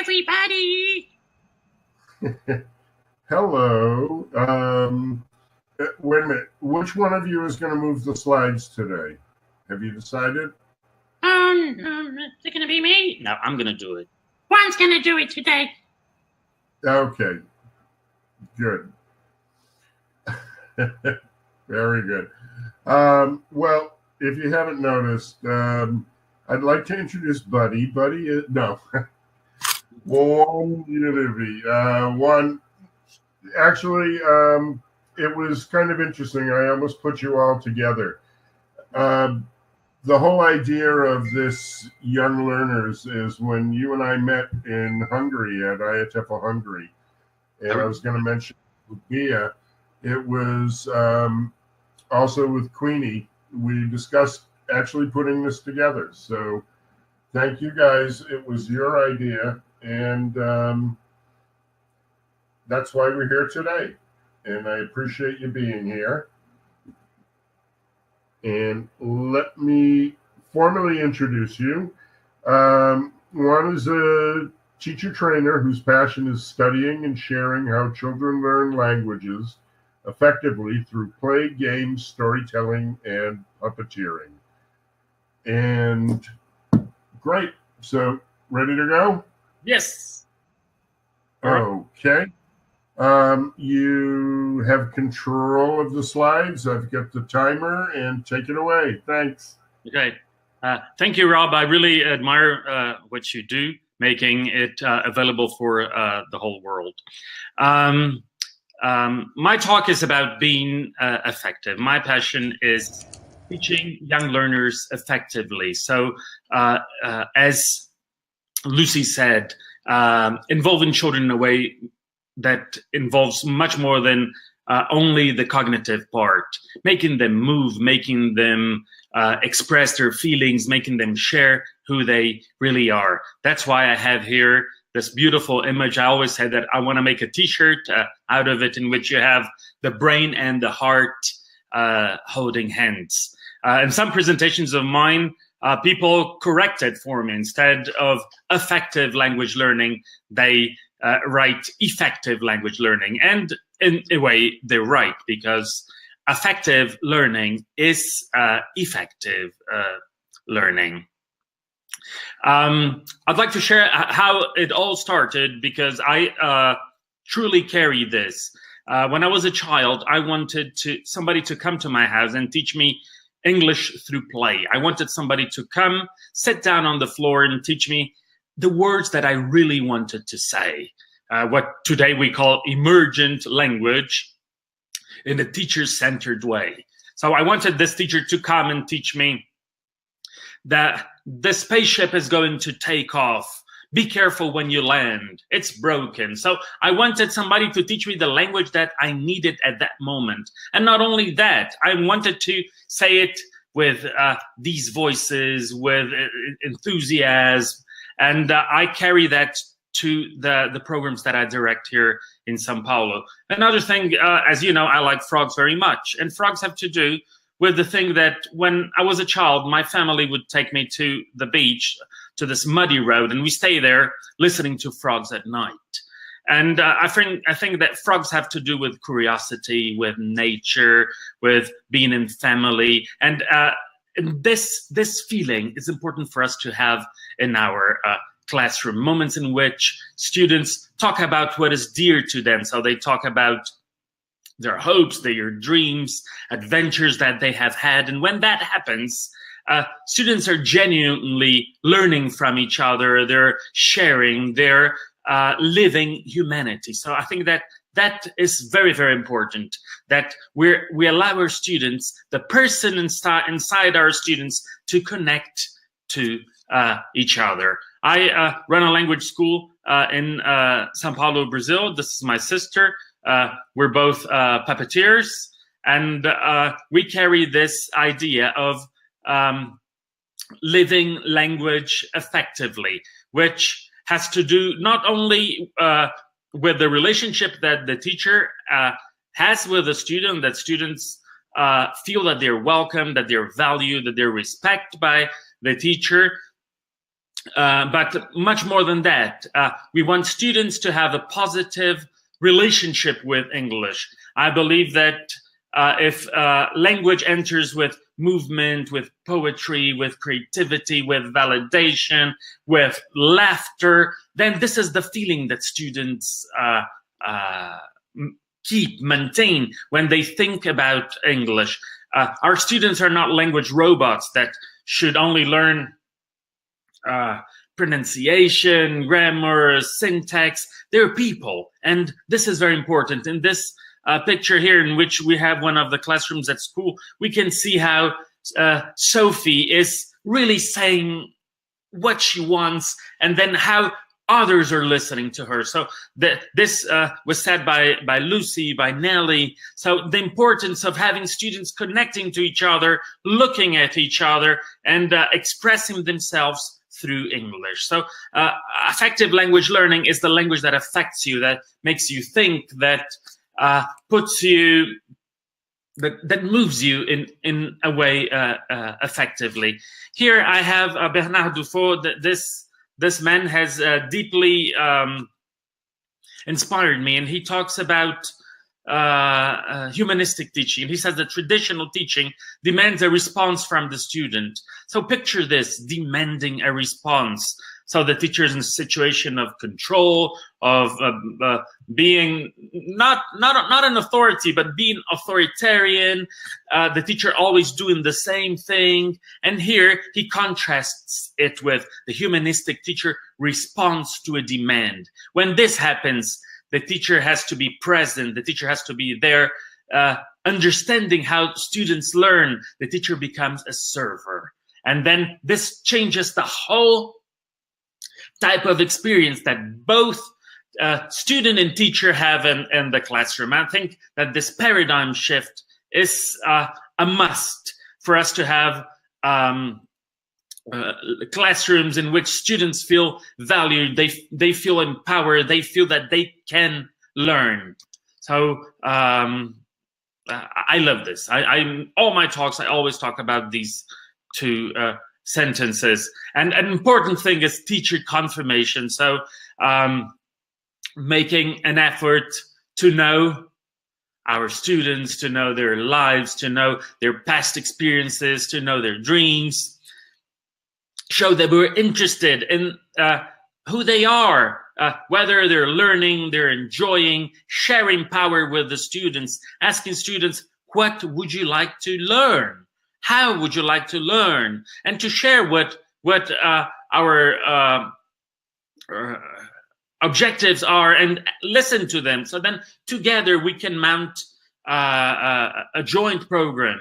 everybody. Hello. Wait a minute. Which one of you is going to move the slides today? Have you decided? Is it going to be me? No, I'm going to do it. Juan's going to do it today. Okay. Good. Very good. Well, if you haven't noticed, I'd like to introduce Buddy. Buddy is, no. Juan Uribe. Juan, actually, it was kind of interesting. I almost put you all together. The whole idea of this Young Learners is when you and I met in Hungary at IETFL Hungary, and I was going to mention Bia. It was also with Queenie. We discussed actually putting this together. So thank you guys. It was your idea, and that's why we're here today. And I appreciate you being here. And let me formally introduce you. Juan is a teacher trainer whose passion is studying and sharing how children learn languages effectively through play, games, storytelling, and puppeteering. And great. So, ready to go? Yes. Okay. You have control of the slides. I've got the timer, and take it away. Thanks. Okay. Thank you, Rob. I really admire what you do, making it available for the whole world. My talk is about being effective. My passion is teaching young learners effectively. So, as Lucy said, involving children in a way that involves much more than only the cognitive part, making them move, making them express their feelings, making them share who they really are. That's why I have here this beautiful image. I always said that I want to make a t-shirt out of it in which you have the brain and the heart holding hands. In some presentations of mine, people corrected for me. Instead of effective language learning, they write effective language learning. And in a way, they're right, because effective learning is effective learning. I'd like to share how it all started, because I truly carry this. When I was a child, I wanted somebody to come to my house and teach me English through play. I wanted somebody to come, sit down on the floor and teach me the words that I really wanted to say. What today we call emergent language in a teacher-centered way. So I wanted this teacher to come and teach me that the spaceship is going to take off. Be careful when you land. It's broken. So I wanted somebody to teach me the language that I needed at that moment. And not only that, I wanted to say it with these voices, with enthusiasm. And I carry that to the programs that I direct here in Sao Paulo. Another thing, as you know, I like frogs very much. And frogs have to do with the thing that when I was a child, my family would take me to the beach, to this muddy road, and we stay there listening to frogs at night. And I think that frogs have to do with curiosity, with nature, with being in family. And this feeling is important for us to have in our classroom, moments in which students talk about what is dear to them. So they talk about their hopes, their dreams, adventures that they have had. And when that happens, students are genuinely learning from each other. They're sharing, they're living humanity. So I think that is very, very important, that we allow our students, the person inside our students, to connect to each other. I run a language school in Sao Paulo, Brazil. This is my sister. We're both puppeteers, and we carry this idea of living language effectively, which has to do not only with the relationship that the teacher has with the student, that students feel that they're welcome, that they're valued, that they're respected by the teacher, But much more than that, we want students to have a positive relationship with English. I believe that if language enters with movement, with poetry, with creativity, with validation, with laughter, then this is the feeling that students maintain when they think about English. Our students are not language robots that should only learn pronunciation, grammar, syntax. They're people, and this is very important. In this picture here, in which we have one of the classrooms at school, we can see how Sophie is really saying what she wants, and then how others are listening to her. So this was said by Lucy, by Nellie. So the importance of having students connecting to each other, looking at each other, and expressing themselves through English. So affective language learning is the language that affects you, that makes you think, that puts you, that moves you in a way effectively. Here I have Bernard Dufault. This man has deeply inspired me, and he talks about humanistic teaching. He says that traditional teaching demands a response from the student. So picture this, demanding a response. So the teacher is in a situation of control, of being not an authority, but being authoritarian. The teacher always doing the same thing. And here he contrasts it with the humanistic teacher responds to a demand. When this happens, the teacher has to be present. The teacher has to be there, understanding how students learn. The teacher becomes a server. And then this changes the whole type of experience that both student and teacher have in the classroom. I think that this paradigm shift is a must for us to have classrooms in which students feel valued, they feel empowered, they feel that they can learn. So I love this. I all my talks, I always talk about these two sentences. And an important thing is teacher confirmation. So making an effort to know our students, to know their lives, to know their past experiences, to know their dreams, show that we're interested in who they are, whether they're learning, they're enjoying, sharing power with the students, asking students, what would you like to learn? How would you like to learn? And to share what our objectives are and listen to them. So then together we can mount a joint program,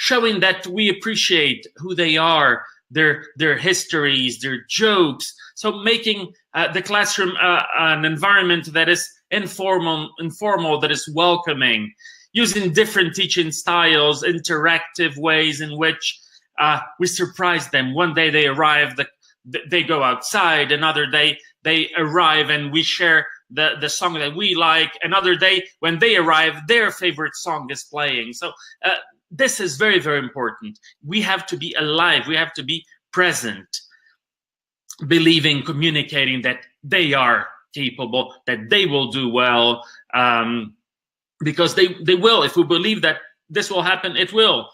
showing that we appreciate who they are, their histories, their jokes. So making the classroom an environment that is informal, that is welcoming, using different teaching styles, interactive ways in which we surprise them. One day they arrive, they go outside. Another day they arrive and we share the song that we like. Another day when they arrive, their favorite song is playing. So this is very, very important. We have to be alive. We have to be present, believing, communicating that they are capable, that they will do well, because they will. If we believe that this will happen, it will.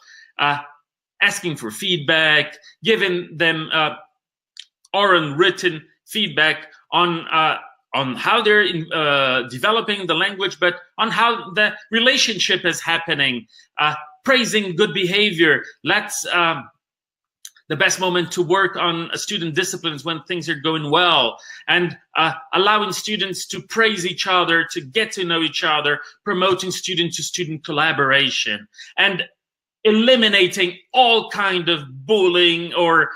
Asking for feedback, giving them oral and written feedback on how they're developing the language, but on how the relationship is happening. Praising good behavior. That's the best moment to work on student disciplines when things are going well, and allowing students to praise each other, to get to know each other, promoting student-to-student collaboration, and eliminating all kind of bullying or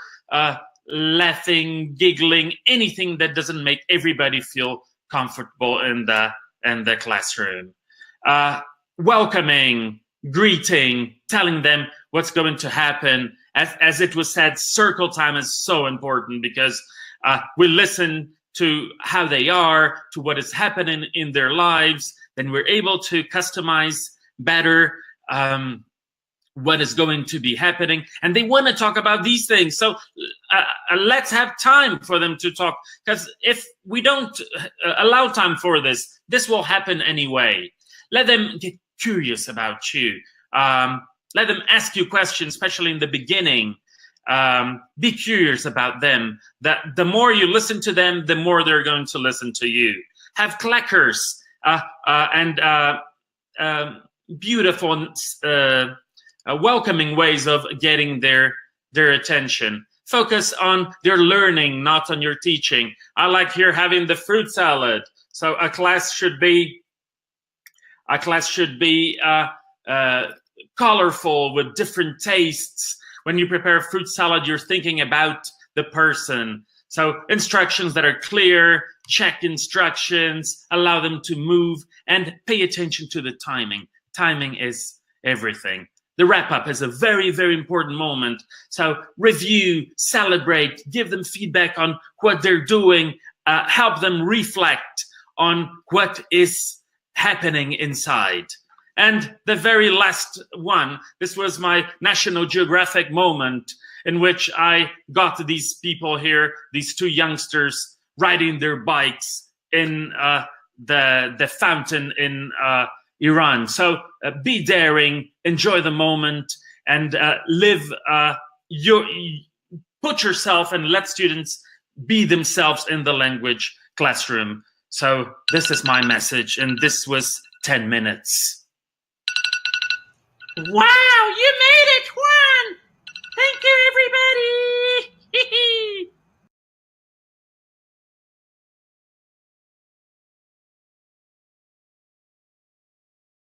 laughing, giggling, anything that doesn't make everybody feel comfortable in the classroom. Welcoming, greeting, telling them what's going to happen. As it was said, circle time is so important because we listen to how they are, to what is happening in their lives, then we're able to customize better. what is going to be happening, and they want to talk about these things. So let's have time for them to talk, because if we don't allow time for this, this will happen anyway. Let them get curious about you. Let them ask you questions, especially in the beginning. Be curious about them. That the more you listen to them, the more they're going to listen to you. Have clackers and beautiful, welcoming ways of getting their attention. Focus on their learning, not on your teaching. I like here having the fruit salad. So a class should be colorful with different tastes. When you prepare fruit salad, you're thinking about the person. So instructions that are clear, check instructions, allow them to move, and pay attention to the timing. Timing is everything. The wrap-up is a very, very important moment. So review, celebrate, give them feedback on what they're doing, help them reflect on what is happening inside. And the very last one, this was my National Geographic moment in which I got these people here, these two youngsters, riding their bikes in the fountain in Iran. So be daring, enjoy the moment, and put yourself and let students be themselves in the language classroom. So this is my message, and this was 10 minutes. Wow, you made it, Juan! Thank you, everybody!